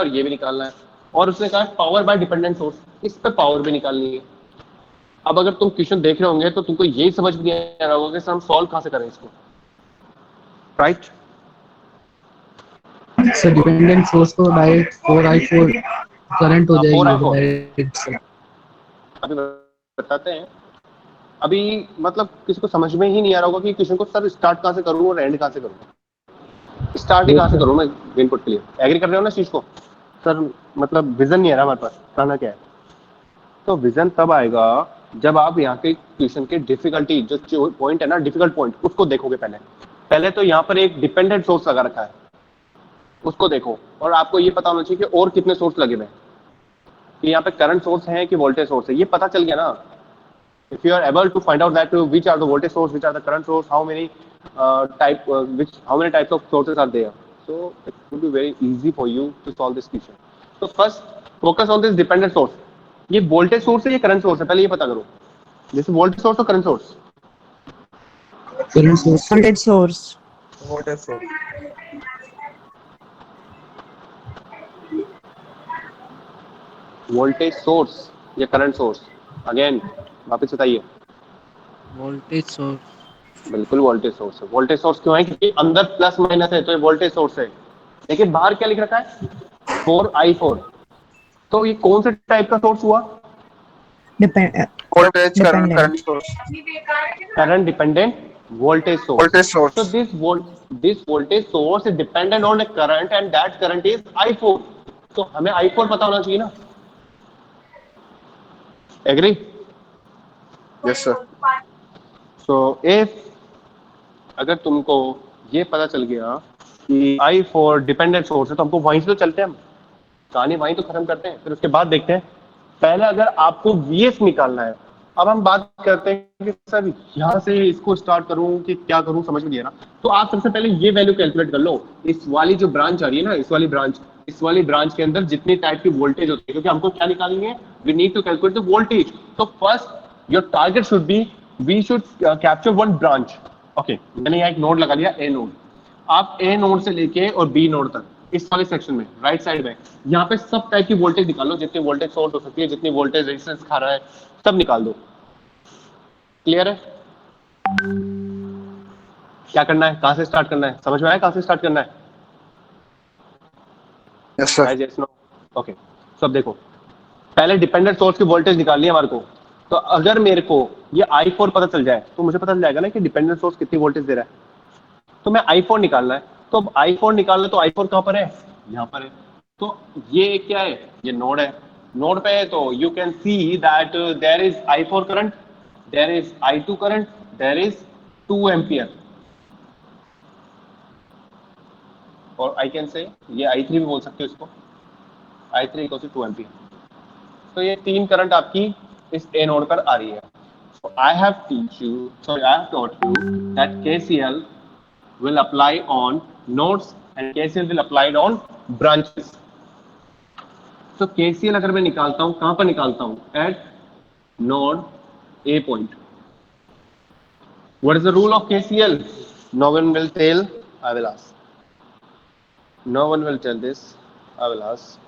और ये भी निकालना है, और उसने कहा पावर बाय डिपेंडेंट सोर्स, इस पे पावर भी निकालनी है। अब अगर तुम क्वेश्चन देख रहे होंगे तो तुमको यही समझ में नहीं आ रहा होगा कि हम सॉल्व कहां से करें इसको, राइट? सर डिपेंडेंट सोर्स को डायरेक्ट 4i4 करंट हो जाएगी 4i4 डायरेक्ट सर। अभी बताते हैं। अभी मतलब किसी को समझ में ही नहीं आ रहा होगा कि क्वेश्चन को सर स्टार्ट कहां से करूं और एंड कहां से करूं, स्टार्ट ही कहां से करूं मैं इनपुट के लिए। एग्री कर रहे हो ना इस चीज को? सर मतलब विजन नहीं है हमारे पास, कहना क्या है? तो विजन तब आएगा जब आप यहाँ के क्वेश्चन के डिफिकल्टी जो पॉइंट है ना, डिफिकल्ट पॉइंट, उसको देखोगे। पहले पहले तो यहाँ पर एक डिपेंडेंट सोर्स लगा रखा है, उसको देखो, और आपको ये पता होना चाहिए कि और कितने सोर्स लगे हुए हैं, कि यहाँ पे करंट सोर्स है कि वोल्टेज सोर्स है, ये पता चल गया ना। if you are able to find out that which are the voltage source, which are the current source, how many how many types of sources are there, so it will be very easy for you to solve this question. So first focus on this dependent source. ये voltage source है ये current source है, पहले ये पता करो, this is voltage source or current source? Current source. voltage source. voltage source. voltage source या current source? again वापस बताइए। Voltage source. बिल्कुल वोल्टेज सोर्स है। वोल्टेज सोर्स क्यों है? क्योंकि अंदर प्लस माइनस है तो ये वोल्टेज सोर्स है। लेकिन बाहर क्या लिख रखा है? 4i4। तो ये कौन से टाइप का सोर्स हुआ? voltage current Dependent. current source. Current dependent voltage source. voltage source. So this voltage source is dependent on a current and that current is i4। तो हमें i4 पता होना चाहिए ना। Agree? yes sir. So if अगर तुमको ये पता चल गया कि i4 डिपेंडेंट सोर्स है तो हमको वहीं से तो चलते हैं, हम कहानी वहीं तो खत्म करते हैं, फिर उसके बाद देखते हैं। पहले अगर आपको vs निकालना है, अब हम बात करते हैं कि सर यहाँ से इसको स्टार्ट करूं कि क्या करूं, समझ में नहीं आ रहा। तो आप सबसे पहले ये वैल्यू कैलकुलेट कर लो। इस वाली जो ब्रांच आ रही है ना, इस वाली ब्रांच के अंदर जितनी टाइप की वोल्टेज होती है, क्योंकि हमको क्या निकालनी है, we need to calculate the voltage. तो first your target should be, we should capture one branch. Okay, मैंने यहाँ एक नोड लगा लिया, ए नोड। आप ए नोड से लेके और बी नोड तक इस वाले सेक्शन में राइट साइड में यहाँ पे सब टाइप की वोल्टेज निकाल लो, जितनी वोल्टेज सोर्स हो सकती है, जितनी वोल्टेज रेजिस्टेंस खा रहा है, सब निकाल दो। क्लियर है? क्या करना है, कहां से स्टार्ट करना है, समझ में आया कहां से स्टार्ट करना है? yes sir. yes no okay. सब देखो, पहले डिपेंडेंट सोर्स की वोल्टेज निकालनी है हमारे को। तो अगर मेरे को ये i4 पता चल जाए तो मुझे पता चल जाएगा ना कि डिपेंडेंट सोर्स कितनी वोल्टेज दे रहा है। तो मैं i4 निकालना है, तो अब i4 निकालना, तो i4 कहां पर है? यहाँ पर है। तो ये क्या है? ये नोड है। नोड पे है तो you can see that there is i4 current, there is i2 current, there is 2 ampere, और आई कैन से ये i3 भी बोल सकते हो इसको, i3 इक्वल टू 2 एम्पियर। तो ये तीन करंट आपकी इस ए नोड पर आ रही है। So I have taught you that KCL will apply on nodes and KCL will apply on branches. So KCL अगर मैं निकालता हूं, कहां पर निकालता हूं? At node A point. What is the rule of KCL? No one will tell, I will ask. No one will tell this, I will ask.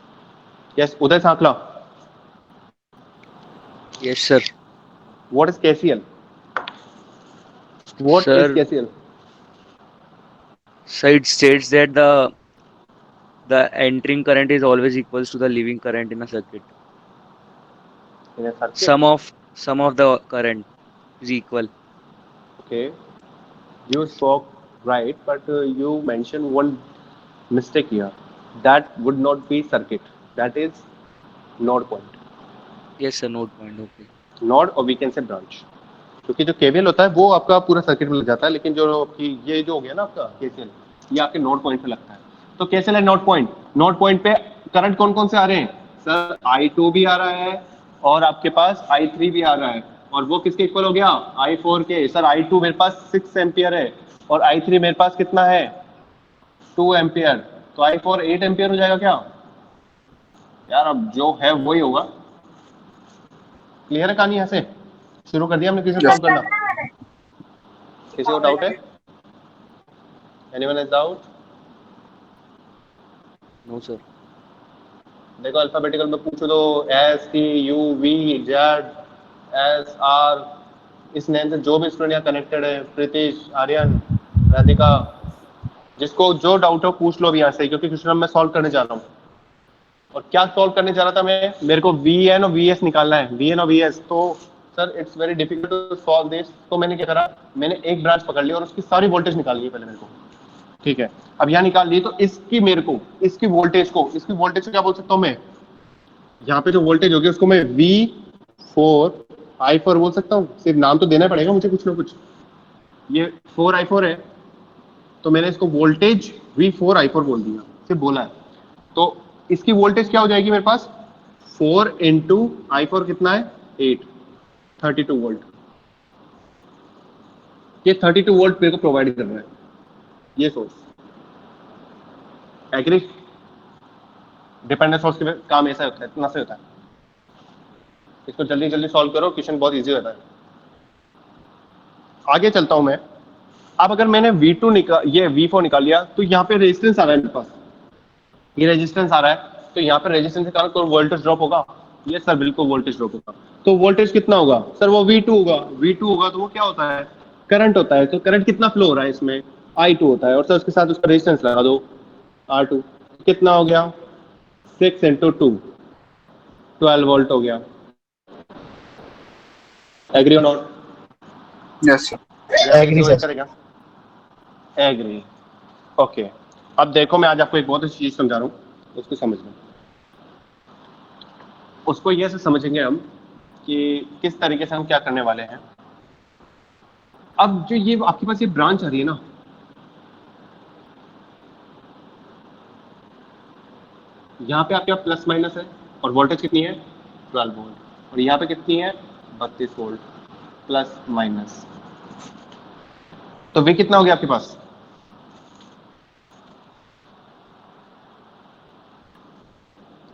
Yes, Uday Sakla. Yes, sir. What is KCL? What Sir, is KCL? So it states that the entering current is always equals to the leaving current in a circuit. In a circuit. Sum of the current is equal. Okay, you spoke right, but you mentioned one mistake here. That would not be circuit. That is node point. Yes, sir. Node point. Okay. Node or we can say branch. क्योंकि जो KVL होता है वो आपका पूरा circuit में लग जाता है, लेकिन जो आपकी ये जो हो गया ना आपका केसीएल, ये आपके नोड पॉइंट पे लगता है। तो केसीएल है नोड पॉइंट। नोड पॉइंट पे करंट कौन कौन से आ रहे हैं? सर i2 भी आ रहा है और आपके पास i3 भी आ रहा है, और वो किसके इक्वल हो गया? i4 के। सर i2 मेरे पास 6 एम्पियर है और i3 मेरे पास कितना है? 2 एम्पियर। तो i4 8 एम्पियर हो जाएगा क्या? यार अब जो है वही होगा। क्लियर है कहानी? यहाँ से शुरू कर दिया हमने, किसी को सॉल्व करना? किसी को डाउट है? Anyone has doubt? No, sir. देखो अल्फाबेटिकल में पूछो तो S T U V Z S R, इस नेम से जो भी स्टूडेंट यहाँ कनेक्टेड है, प्रीतिश, आर्यन, राधिका, जिसको जो डाउट हो पूछ लो अभी यहाँ से, क्योंकि क्वेश्चन मैं सॉल्व करने जा रहा हूँ। और क्या सॉल्व करने जा रहा था मैं, मेरे को वी एन और वी एस निकालना है, वी एन और वी एस। तो sir it's very difficult to solve this. तो मैंने क्या करा, मैंने एक ब्रांच पकड़ ली और उसकी सारी वोल्टेज निकाल ली पहले मेरे को। ठीक है, अब यहाँ निकाल ली तो इसकी मेरे को इसकी वोल्टेज को क्या बोल सकता हूँ मैं, यहाँ पे जो वोल्टेज होगी उसको मैं V4 I4 बोल सकता हूँ। सिर्फ नाम तो देना पड़ेगा मुझे कुछ ना कुछ। ये 4I4 है तो मैंने इसको वोल्टेज V4I4 बोल दिया, सिर्फ बोला है। तो इसकी वोल्टेज क्या हो जाएगी मेरे पास, 4 इंटू I4 कितना है 8, 32 वोल्ट। ये 32 वोल्ट मेरे को प्रोवाइड कर रहा है ये सोर्स। एग्री? डिपेंडेंट सोर्स के काम ऐसा होता है, इतना से होता है। इसको जल्दी जल्दी सॉल्व करो, क्वेश्चन बहुत इजी होता है। आगे चलता हूं मैं। अब अगर मैंने V2 ये V4 निकाल लिया तो यहाँ पे रेजिस्टेंस आ रहा है मेरे पास, ये रेजिस्टेंस आ रहा है, तो यहाँ पे रेजिस्टेंस के कारण कोई वोल्टेज ड्रॉप होगा? ये सर बिल्कुल वोल्टेज ड्रॉप होगा। तो वोल्टेज कितना होगा सर, वो V2 होगा। V2 होगा तो वो क्या होता है, करंट होता है। तो करंट कितना फ्लो हो रहा है इसमें, I2 होता है। और सर उसके साथ उसका रेजिस्टेंस लगा दो R2, कितना हो गया 6 इंटू 2, 12 वोल्ट हो गया। एग्री और not? Yes sir. Agree sir. Agree. Okay, अब देखो मैं आज आपको एक बहुत अच्छी चीज समझा रहा हूँ, उसको समझ लो। उसको ये से समझेंगे हम कि किस तरीके से हम क्या करने वाले हैं। अब जो ये आपके पास ये ब्रांच आ रही है ना, यहाँ पे आपके पास प्लस माइनस है और वोल्टेज कितनी है 12 वोल्ट, और यहाँ पे कितनी है 32 वोल्ट प्लस माइनस। तो वे कितना हो गया आपके पास,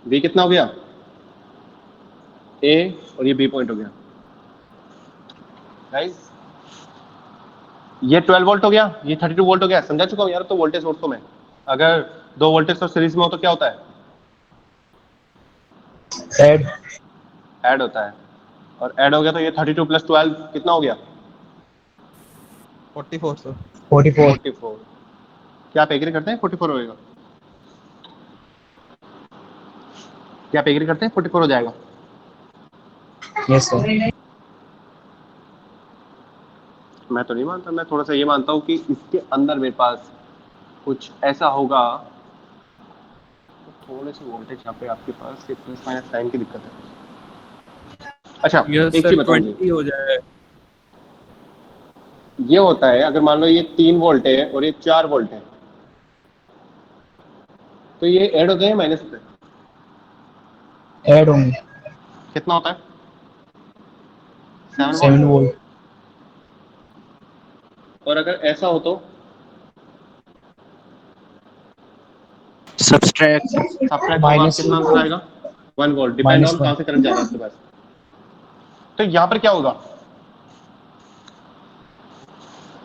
वी कितना हो गया ए, और ये बी पॉइंट हो गया गाइस। ये 12 वोल्ट हो गया, ये 32 वोल्ट हो गया। समझा चुका हूँ यार। तो वोल्टेज सोर्स को मैं अगर दो वोल्टेज सोर्स सीरीज में हो तो क्या होता है, ऐड होता है। और ऐड हो गया तो ये 32 प्लस 12 कितना हो गया 44 सर। 44। क्या आप एग्री करते हैं 44 होएगा? क्या आप एग्री करते हैं 44 हो जाएगा? Yes sir. मैं तो नहीं मानता, मैं थोड़ा सा ये मानता हूँ कि इसके अंदर मेरे पास कुछ ऐसा होगा। थोड़े से वोल्टेज यहाँ पे आपके पास ये प्लस माइनस साइन की दिक्कत है। अच्छा एक चीज बताओ, 20 हो जाए। ये होता है अगर मान लो ये 3 वोल्ट है और ये 4 वोल्ट है, तो ये ऐड होते हैं माइनस होते हैं? ऐड होंगे। कितना होता है 7 वोल्ट। और अगर ऐसा हो तो सब्सट्रैक्ट माइनस कितना आंसर आएगा 1 वोल्ट। डिपेंड ऑन कहां से करंट जा रहा है आपके पास। तो यहाँ पर क्या होगा,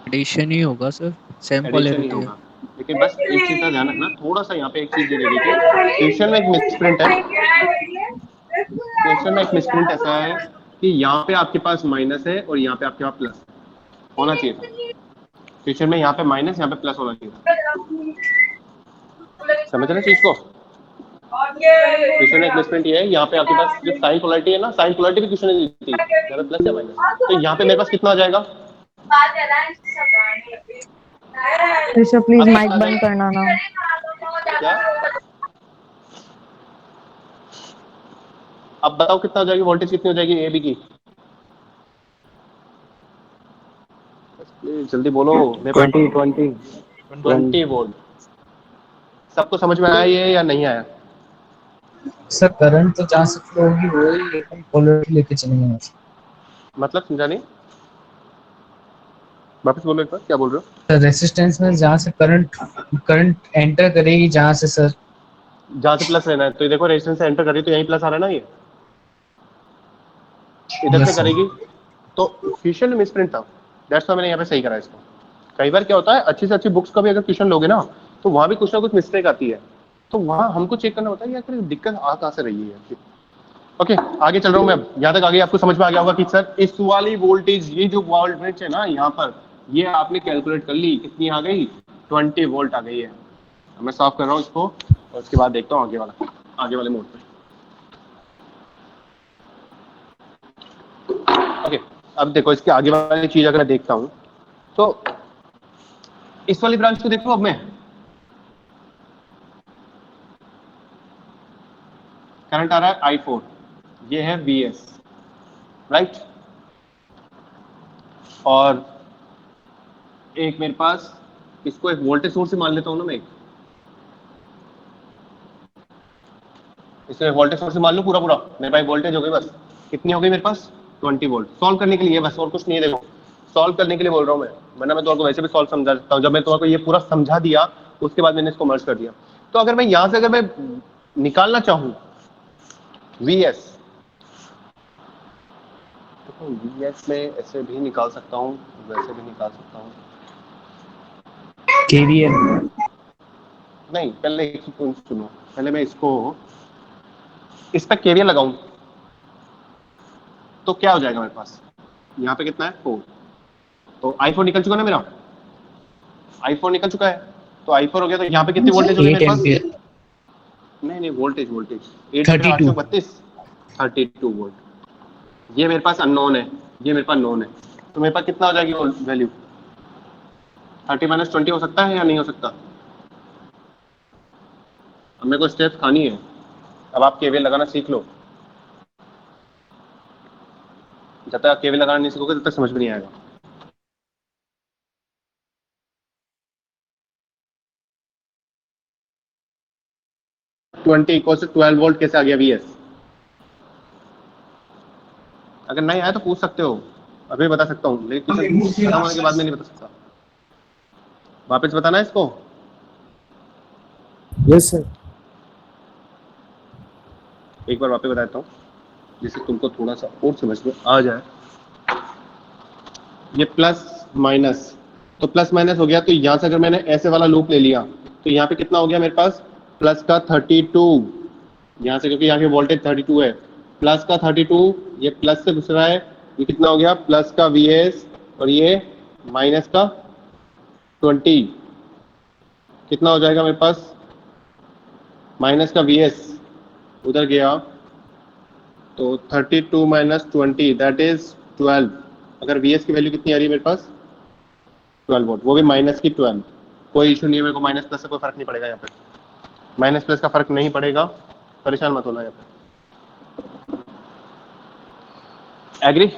एडिशन ही होगा सर, सेम एडिशन ही पोलैरिटी है। होगा। लेकिन बस एक चीज का ध्यान रखना, थोड़ा सा यहाँ पे एक चीज ये देखिए, क्वेश्चन में एक मिसप्रिंट है। क्वेश्चन में एक मिसप्रिंट ऐसा है कि यहाँ पे आपके पास माइनस है और यहाँ पे आपके पास प्लस होना चाहिए था। क्वेश्चन में यहाँ पे माइनस, यहाँ पे प्लस होना चाहिए था। समझ रहे चीज को? क्वेश्चन में एक मिसप्रिंट ये है, यहाँ पे आपके पास जो साइन पोलैरिटी है ना, साइन पोलैरिटी भी क्वेश्चन में दी थी, यहाँ पे प्लस या माइनस। तो यहाँ पे मेरे पास कितना आ जाएगा, ऋषभ प्लीज माइक बंद करना ना। क्या अब बताओ कितना हो जाएगी वोल्टेज, कितनी हो जाएगी ए बी की? जल्दी बोलो। 20 वोल्ट। सबको समझ में आया ये या नहीं आया? सर करंट तो जहाँ से फ्लो होगी वो ही, लेकिन पोलैरिटी लेके चलेंगे। मतलब समझा नहीं, वापस बोलो एक बार, क्या बोल रहे हो? सर रेजिस्टेंस में जहाँ से करंट एंटर करेगी, जहाँ से सर जहाँ से प्लस लेना है, तो ये देखो रेजिस्टेंस से एंटर करी तो यहीं प्लस आ रहा है ना, ये इधर से करेगी तो क्वेश्चन में मिसप्रिंट था। दैट्स व्हाई मैंने यहाँ पे सही करा इसको। कई बार क्या होता है, अच्छी से अच्छी बुक्स का भी अगर क्वेश्चन लोगे ना तो वहां भी कुछ ना कुछ मिस्टेक आती है। तो वहां हमको चेक करना होता है यार फिर दिक्कत आ कहाँ से रही है। ओके आगे चल रहा हूँ मैं। यहाँ तक आगे आपको समझ में आ गया होगा कि सर इस वाली वोल्टेज, ये जो वोल्टेज है ना यहाँ पर, ये आपने कैलकुलेट कर ली, कितनी आ गई, 20 वोल्ट आ गई है। मैं सॉल्व कर रहा हूँ इसको और उसके बाद देखता हूँ आगे वाले मोड पे। ओके अब देखो इसके आगे वाली चीज अगर मैं देखता हूँ तो इस वाली ब्रांच को देखो। अब मैं करंट आ रहा है I4, ये है VS, राइट। और एक मेरे पास, इसको एक वोल्टेज सोर्स से मान लेता हूँ ना मैं, इसे वोल्टेज सोर्स से मान लूँ पूरा मेरे पास वोल्टेज हो गई बस। कितनी हो गई मेरे पास, 20 वोल्ट। सॉल्व करने के लिए बस, और कुछ नहीं है। देखो सॉल्व करने के लिए बोल रहा हूँ मैं, वरना मैं तुमको वैसे भी सॉल्व समझा सकता हूँ। जब मैं तुमको ये पूरा समझा दिया उसके बाद मैंने इसको मर्ज कर दिया। तो अगर मैं यहाँ से अगर मैं निकालना चाहूँ VS, तो VS में ऐसे भी निकाल सकता हूँ, वैसे भी निकाल सकता हूँ। KVL नहीं पहले एक ही सुनो, पहले मैं इसको इस पर KVL लगाऊं तो क्या हो जाएगा मेरे पास, यहाँ पे कितना है 4, तो I4 निकल चुका ना मेरा, I4 निकल चुका है। तो I4 हो गया, तो यहाँ पे कितनी वोल्टेज हो गई 8 मेरे पास, एम्पियर नहीं वोल्टेज 8 बटे 32 832, 32 वोल्ट। ये मेरे पास अननोन है, ये मेरे पास नोन है, तो मेरे पास कितना हो जाएगी वैल्यू, 30 - 20 हो सकता है या नहीं हो सकता। अब मेरे को स्टेप्स खानी है। अब आप केवीएल लगाना सीख लो, जब तक आप केवीएल लगाना नहीं सीखोगे तब तक समझ में नहीं आएगा। ट्वेंटी = 12 वोल्ट कैसे आ गया VS, अगर नहीं आया तो पूछ सकते हो, अभी बता सकता हूँ, लेकिन खत्म होने के बाद में नहीं बता सकता। वापस बताना है इसको। यस सर एक बार वापस बताता हूँ जिससे तुमको थोड़ा सा और समझ में आ जाए। ये प्लस माइनस, तो प्लस माइनस हो गया, तो यहाँ से अगर मैंने ऐसे वाला लूप ले लिया तो यहाँ पे कितना हो गया मेरे पास, प्लस का 32, यहाँ से क्योंकि यहाँ की वोल्टेज 32 है, प्लस का 32, ये प्लस से घुस रहा है, ये कितना हो गया प्लस का VS, और ये माइनस का 20, कितना हो जाएगा मेरे पास, माइनस का VS उधर गया, तो 32 - 20 दैट इज 12। अगर VS की वैल्यू कितनी आ रही है मेरे पास, 12 वोल्ट, वो भी माइनस की 12। कोई इशू नहीं है, मेरे को माइनस प्लस से कोई फर्क नहीं पड़ेगा, यहाँ पे माइनस प्लस का फर्क नहीं पड़ेगा, परेशान मत होना यहाँ पे। एग्री,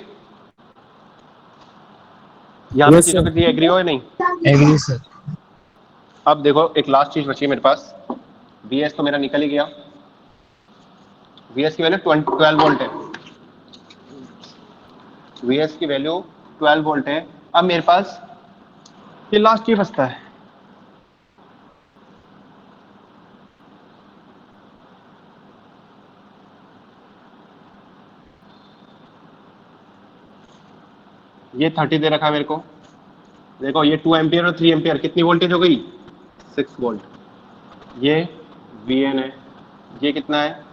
यहाँ पे चीजों के लिए एग्री हो या नहीं। एग्री सर अब देखो एक लास्ट चीज बची है मेरे पास, VS तो मेरा निकल ही गया, VS की वैल्यू 12 वोल्ट है, VS की वैल्यू 12 वोल्ट है। अब मेरे पास ये लास्ट चीज बचता है, ये 30 दे रखा है मेरे को। देखो ये 2 एम्पियर और 3 एम्पियर, कितनी वोल्टेज हो गई, 6 वोल्ट। ये VN है, ये कितना है,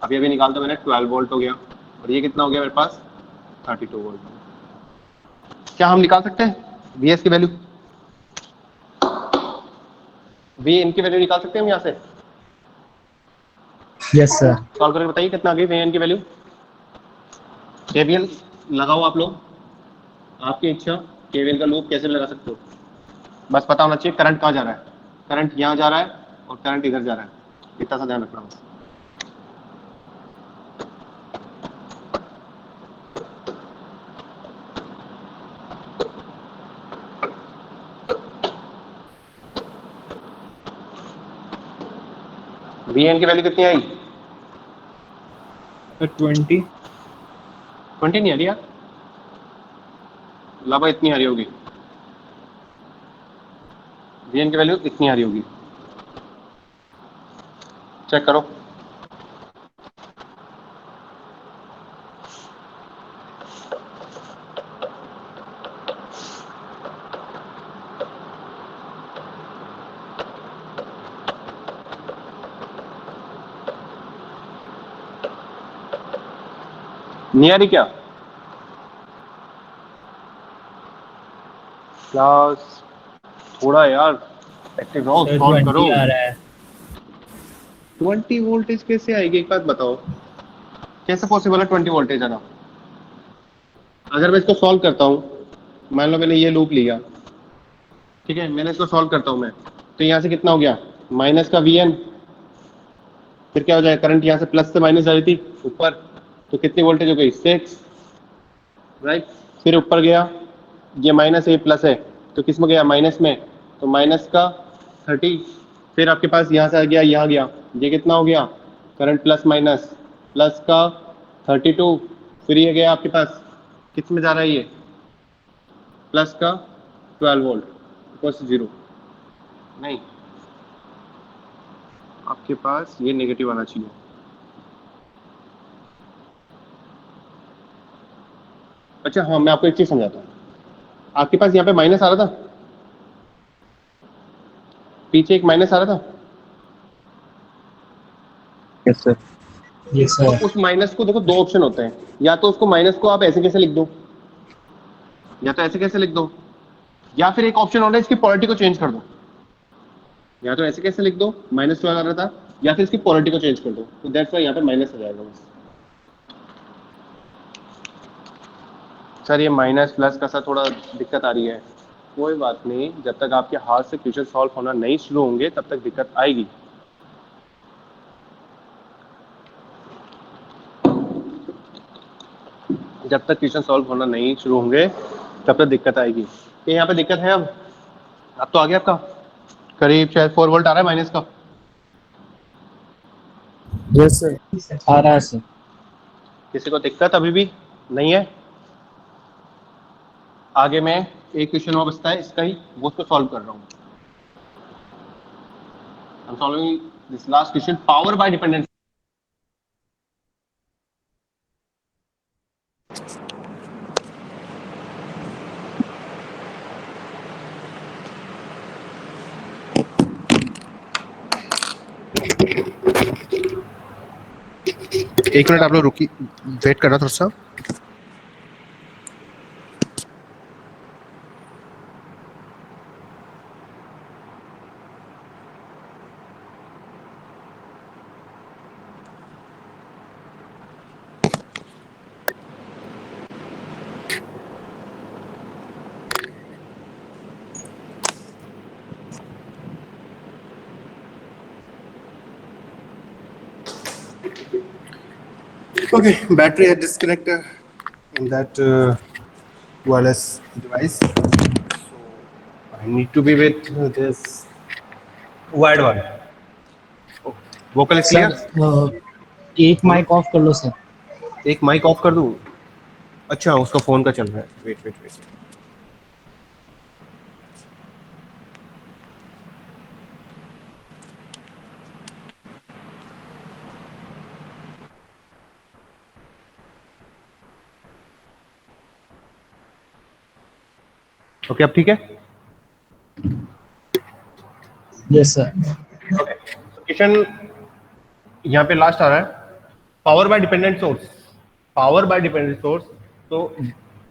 अभी अभी निकाल दो मैंने, 12 वोल्ट हो गया, और ये कितना हो गया मेरे पास, 32 वोल्ट। क्या हम निकाल सकते हैं VS की वैल्यू, VN की वैल्यू निकाल सकते हैं हम यहाँ से। यस सर सॉल्व करके बताइए कितना आ गई VN की वैल्यू। KVL लगाओ आप लोग, आपकी इच्छा, KVL का लूप कैसे भी लगा सकते हो, बस पता होना चाहिए करंट कहाँ जा रहा है, करंट यहाँ जा रहा है और करंट इधर जा रहा है, इतना सा ध्यान रखना बस। VN की वैल्यू कितनी आई, 20 20 नहीं आ रही यार, लाभा इतनी आ रही होगी, VN की वैल्यू इतनी आ रही होगी, चेक करो। नहीं आ रही क्या क्लास? थोड़ा यार एक्टिव रहो, सर सॉल्व करो। 20 आ रहा है। 20 वोल्टेज कैसे आएगी, एक बात बताओ, कैसे पॉसिबल है 20 वोल्टेज आना? अगर मैं इसको सॉल्व करता हूँ, मान लो मैंने ये लूप लिया, ठीक है, मैंने इसको सॉल्व करता हूँ मैं, तो यहाँ से कितना हो गया, माइनस का वी एन, फिर क्या हो जाएगा, करंट यहाँ से प्लस से माइनस जा रही थी ऊपर, तो कितनी वोल्टेज हो गई, 6, राइट। फिर ऊपर गया, ये माइनस है ये प्लस है, तो किस में गया, माइनस में, तो माइनस का 30, फिर आपके पास यहाँ से आ गया यहाँ गया, ये कितना हो गया, करंट प्लस माइनस, प्लस का 32, फिर ये गया आपके पास, किस में जा रहा है ये, प्लस का 12 वोल्ट, इक्वल्स 0, नहीं आपके पास ये नेगेटिव आना चाहिए। अच्छा हाँ, मैं आपको एक चीज समझाता हूँ, आपके पास यहाँ पे माइनस आ रहा था, पीछे एक माइनस आ रहा था, Yes, sir. यस तो सर। उस माइनस को देखो, दो ऑप्शन होते हैं, या तो उसको माइनस को आप ऐसे कैसे लिख दो, या तो ऐसे कैसे लिख दो, या फिर एक ऑप्शन होता है इसकी पोलरिटी को चेंज कर दो, या तो ऐसे कैसे लिख दो, -12 आ रहा था, या फिर इसकी पोलरिटी को चेंज कर दो, तो दैट्स व्हाई यहाँ पे माइनस आ जाएगा बस। सर ये माइनस प्लस का सर थोड़ा दिक्कत आ रही है, कोई बात नहीं, जब तक आपके हाथ से क्वेश्चन सॉल्व होना नहीं शुरू होंगे तब तक दिक्कत आएगी। जब तक क्वेश्चन सॉल्व होना नहीं शुरू होंगे तब तक दिक्कत आएगी। ये यहाँ पे दिक्कत है, अब तो आ गया आपका, करीब शायद 4 वोल्ट आ रहा है माइनस का। यस सर आ रहा है सर। किसी को दिक्कत अभी भी नहीं है? आगे मैं एक क्वेश्चन और बचता है इसका ही, वो उसको सॉल्व कर रहा हूँ। I am solving this last question, power bye dependence. एक मिनट आप लोग रुकी, वेट करना थोड़ा सा। Okay, battery had disconnected in that wireless device, so I need to be with this wired one. Vocal is clear? Sir एक mic off कर लो sir. एक माइक ऑफ कर दूं? अच्छा उसका फोन का चल रहा है, वेट वेट वेट। ओके अब ठीक है? Yes sir. क्वेश्चन यहाँ पे लास्ट आ रहा है, power bye dependent source. Power bye dependent source, तो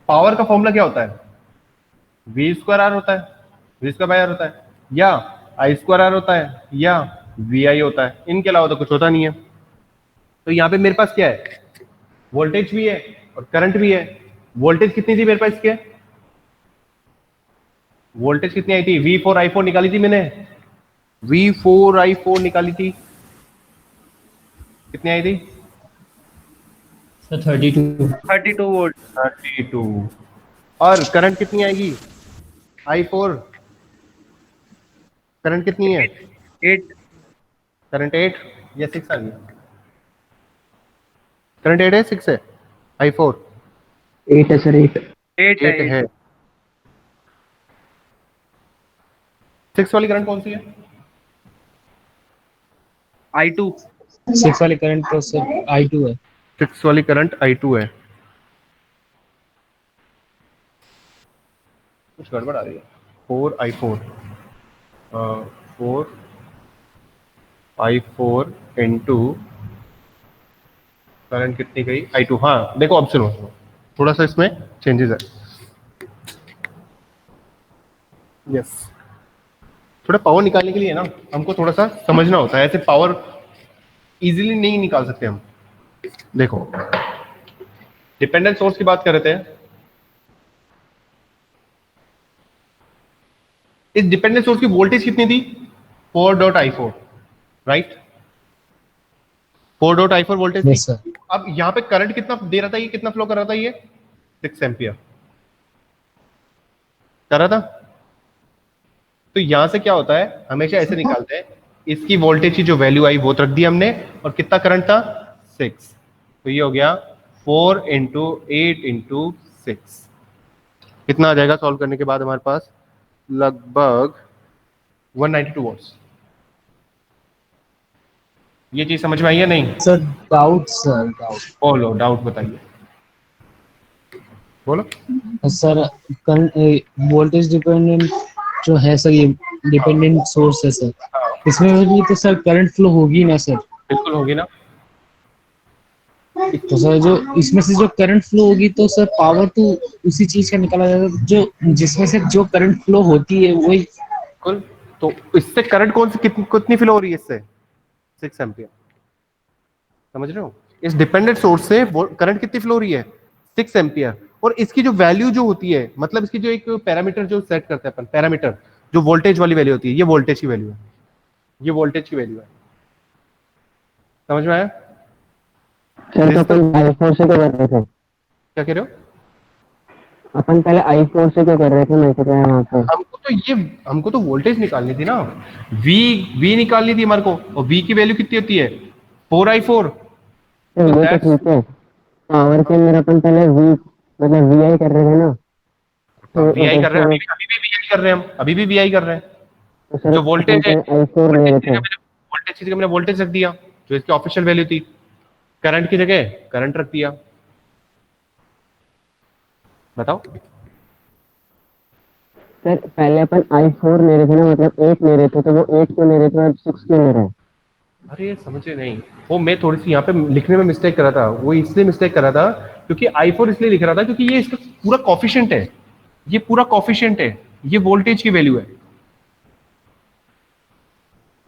पावर का फॉर्मूला क्या होता है, वी स्क्वायर आर होता है, वी स्क्वायर बाय आर होता है, या आई स्क्वायर आर होता है, या वी आई होता है, इनके अलावा तो कुछ होता नहीं है। तो यहाँ पे मेरे पास क्या है, वोल्टेज भी है और करंट भी है। वोल्टेज कितनी थी मेरे पास इसके, वोल्टेज कितनी आई थी, V4 I4 निकाली थी मैंने, V4 I4 निकाली थी, कितनी आई थी सर 32। 32 वोल्ट। 32। और करंट कितनी आएगी, I4 करंट कितनी है, 8। करंट 8 या 6 आ गई, करंट 8 है 6 है, I4 8 है सर, 8 8 है। 6 वाली करंट कौन सी है, I2। 6 वाली करंट तो सर I2 है। 6 वाली करंट I2 है। कुछ गड़बड़ आ रही है। 4 I4 4 I4 into करंट कितनी गई I2। हाँ देखो अब सुनो, थोड़ा सा इसमें चेंजेस है। यस, थोड़ा पावर निकालने के लिए ना हमको थोड़ा सा समझना होता है, ऐसे पावर इजीली नहीं निकाल सकते हम। देखो डिपेंडेंट सोर्स की बात कर रहे थे, इस डिपेंडेंट सोर्स की वोल्टेज कितनी थी 4.i4, right? 4.i4 voltage Yes, sir. थी। अब यहाँ पे करंट कितना दे रहा था, ये कितना फ्लो कर रहा था, ये 6 एम्पियर कर रहा था। तो यहां से क्या होता है, हमेशा ऐसे निकालते हैं, इसकी वोल्टेज की जो वैल्यू आई वो तो रख दी हमने, और कितना करंट था 6, तो ये हो गया 4 इंटू 8 इंटू 6। कितना आ जाएगा सॉल्व करने के बाद हमारे पास? लगभग 192 वोल्ट्स। ये चीज समझ में आई है नहीं? Sir doubt, sir doubt. बोलो, डाउट बताइए, बोलो। सर वोल्टेज डिपेंडेंट जो है सर, ये डिपेंडेंट सोर्स है सर, इसमें भी तो सर करंट फ्लो होगी ना सर? बिल्कुल होगी ना। तो सर जो इसमें से जो करंट फ्लो होगी तो सर पावर तो उसी चीज का निकाला जाएगा जो जिसमें से जो करंट फ्लो होती है वही। बिल्कुल, तो इससे करंट कौन सी कितनी फ्लो हो रही है इससे? 6 एम्पियर। समझ रहे हो? इस डिपेंडेंट सोर्स से करंट कितनी फ्लो हो रही है? 6 एम्पियर। और इसकी जो वैल्यू जो होती है, मतलब इसकी जो एक पैरामीटर जो सेट करते हैं अपन, पैरामीटर जो वोल्टेज वाली वैल्यू होती है, ये वोल्टेज की वैल्यू है, ये वोल्टेज की वैल्यू है। समझ में आया? सर तो अपन i4 से क्या कर रहे थे? क्या कह रहे हो? अपन पहले i4 से क्या कर रहे थे? मैं सोच रहा वहाँ पे हमको तो वोल्टेज निकालनी थी ना, V निकालनी थी हमारे को, और V की वैल्यू कितनी होती है 4i4। तो ये तो ठीक है, पावर के अंदर अपन पहले v मतलब vi कर रहे थे ना, तो VI कर रहे हैं, अभी भी VI कर रहे हैं, हम अभी भी VI कर रहे हैं। तो सर जो वोल्टेज है, i4 ले रहे थे, वोल्टेज की जगह मैंने वोल्टेज रख दिया जो इसकी ऑफिशियल वैल्यू थी, करंट की जगह करंट रख दिया। बताओ। सर पहले अपन i4 ले रहे थे ना, मतलब 8 ले रहे थे, तो वो 8 क्यों ले रहे थे और 6 क्यों ले रहे हैं? अरे समझे नहीं, वो मैं थोड़ी सी यहाँ पे लिखने में मिस्टेक करा था, वो इसलिए मिस्टेक करा था क्योंकि i4 इसलिए लिख रहा था क्योंकि ये इसका पूरा कॉफिशिएंट है, ये पूरा कॉफिशिएंट है, ये वोल्टेज की वैल्यू है,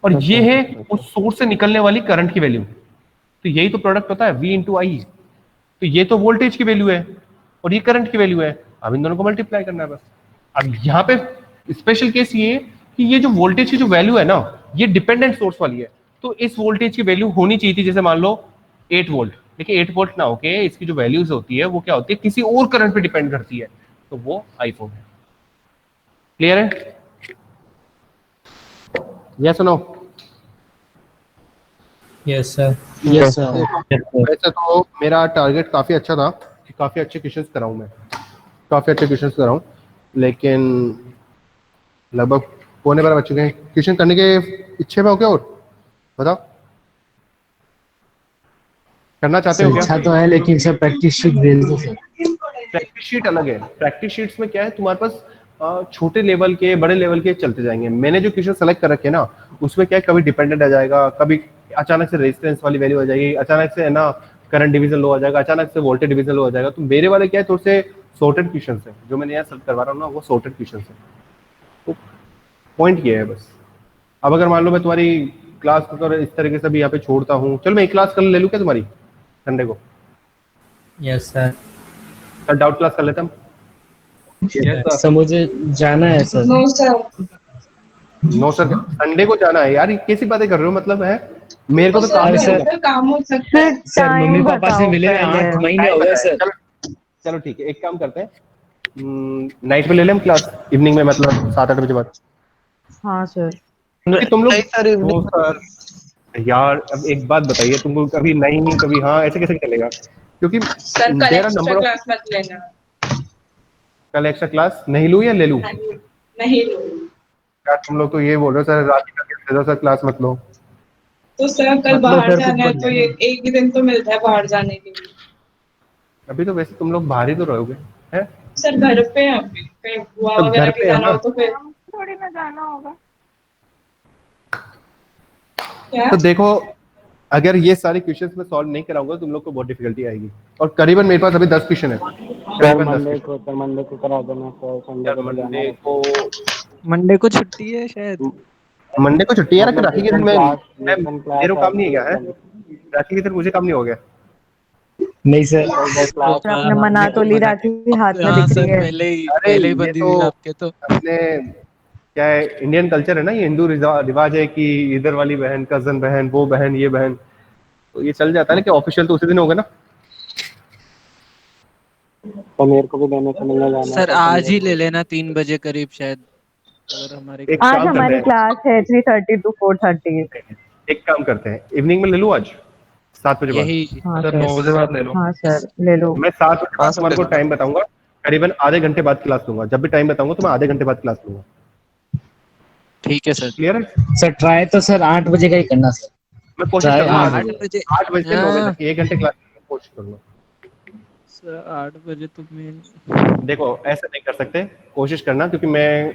और ये है उस सोर्स से निकलने वाली करंट की वैल्यू। तो यही तो प्रोडक्ट होता है V इंटू आई। तो ये तो वोल्टेज की वैल्यू है और ये करंट की वैल्यू है, अब इन दोनों को मल्टीप्लाई करना है बस। अब यहाँ पे स्पेशल केस ये कि ये जो वोल्टेज की जो वैल्यू है ना, ये डिपेंडेंट सोर्स वाली है, तो इस वोल्टेज की वैल्यू होनी चाहिए थी, जैसे मान लो 8 वोल्ट, देखिए 8 वोल्ट ना होके इसकी जो वैल्यूज होती है वो क्या होती है, किसी और करंट पे डिपेंड करती है, तो वो i4 है। क्लियर है? Yes no? Yes sir, yes sir. वैसे तो मेरा टारगेट काफी अच्छा था कि काफी अच्छे क्वेश्चंस कराऊं मैं, काफी अच्छे क्वेश्चंस कराऊं, लेकिन लगभग 11:15 बज चुके हैं। क्वेश्चन करने के इच्छे में हो क्या? और बताओ, करना चाहते हो क्या? अच्छा तो है लेकिन सर प्रैक्टिस शीट भेज दो सर। प्रैक्टिस शीट अलग है, प्रैक्टिस शीट्स में क्या है तुम्हारे पास छोटे लेवल के बड़े लेवल के चलते जाएंगे। मैंने जो क्वेश्चन सेलेक्ट कर रखे हैं ना, उसमें क्या है, कभी डिपेंडेंट आ जाएगा, कभी अचानक से रेजिस्टेंस वाली वैल्यू आ जाएगी, अचानक से है ना करंट डिवीजन लो आ जाएगा, अचानक से वोल्टेज डिवीजन लो आ जाएगा। तो मेरे वाले क्या है, थोड़े से सॉर्टेड क्वेश्चन है, जो मैंने यहाँ सेलेक्ट करवा रहा हूँ ना, वो सॉर्टेड क्वेश्चन है। तो पॉइंट ये है बस। अब अगर मान लो मैं तुम्हारी क्लास को अगर इस तरीके से भी यहाँ पे छोड़ता हूँ, चलो मैं एक क्लास कल ले लूँ क्या तुम्हारी संडे को? Yes sir. कल डाउट क्लास कर लेते हम। सर मुझे जाना है सर। नो सर, संडे को जाना है यार, ये कैसी बातें कर रहे हो? मतलब है मेरे को तो काम अरे है। सर, काम हो सकता है। सर मम्मी पापा से मिले 8 महीने हो गए सर। चलो ठीक है, एक काम करते हैं, नाइट में ले लें हम क्लास, इवनिंग में, मतलब 7-8 बजे बाद। हाँ सर। तुम लोग वो सर यार, अब एक बात बताइए, तुम लोग कभी नहीं कभी हाँ, ऐसे कैसे चलेगा? क्योंकि सर कल मेरा एक्स्ट्रा नंबर, क्लास मत लेना। कल एक्स्ट्रा क्लास नहीं लूँ या ले लूँ? नहीं लो। यार तुम लोग तो ये बोल रहे हो सर रात का सर क्लास मत लो। तो सर कल बाहर जाना है तो ये एक ही दिन तो मिलता है बाहर जाने के लिए। अभी तो वैसे तुम लोग बाहर ही तो रहोगे हैं? सर घर पे हैं अभी, कहीं बुआ तो वगैरह घर के पे है जाना ना? हो तो फिर थोड़ी ना जाना होगा। क्या? तो देखो अगर ये सारे क्वेश्चंस मैं सॉल्व नहीं कराऊंगा तुम लोग को बहुत डिफिकल्टी आएगी। और करीबन मेरे पास अभी 10 क्वेश्चन है, करीबन 10 क्वेश्चन। मंडे को करा देना सर, संडे को मंडे को मंडे को छुट्टी है शायद। मंडे को छुट्टी है ना, राखी के दिन मैं मेरे को काम नहीं है, राखी के दिन मुझे काम नहीं हो गया। नहीं सर, सर आपने मना तो ली, राखी हाथ में हाँ दिख सर, रही है। पहले ही ये बंदी तो हुई आपके तो। अपने क्या है, इंडियन कल्चर है ना, ये हिंदू रिवाज है कि इधर वाली बहन, कजन बहन, वो बहन, ये बहन, तो ये चल जाता है ना कि ऑफिशियल तो उसी दिन होगा ना। तो मेरे को भी देने से मिलने जाना सर आज ही ले लेना 3 बजे करीब शायद, अगर हमारे एक आज काम करते हमारी हैं, क्लास है 3:30 to 4:30। एक काम करते हैं, इवनिंग में ले लूं आज 7 बजे बाद। यही हाँ सर सर, 9 बजे बाद ले लो। हाँ सर ले लो। मैं 7 बजे बाद हाँ, तुम्हारे को सर। टाइम बताऊंगा, करीबन आधे घंटे बाद क्लास लूंगा। जब भी टाइम बताऊंगा तो मैं आधे घंटे बाद क्लास लूंगा। ठीक है सर। क्लियर है? सर ट्राई तो सर 8 बजे का ही करना सर। मैं कोशिश Try करूंगा 8 बजे। 8 बजे से 9 बजे तक 1 घंटे क्लास की कोशिश करूंगा। सर 8 बजे तो मैं देखो ऐसा नहीं कर सकते, कोशिश करना, क्योंकि मैं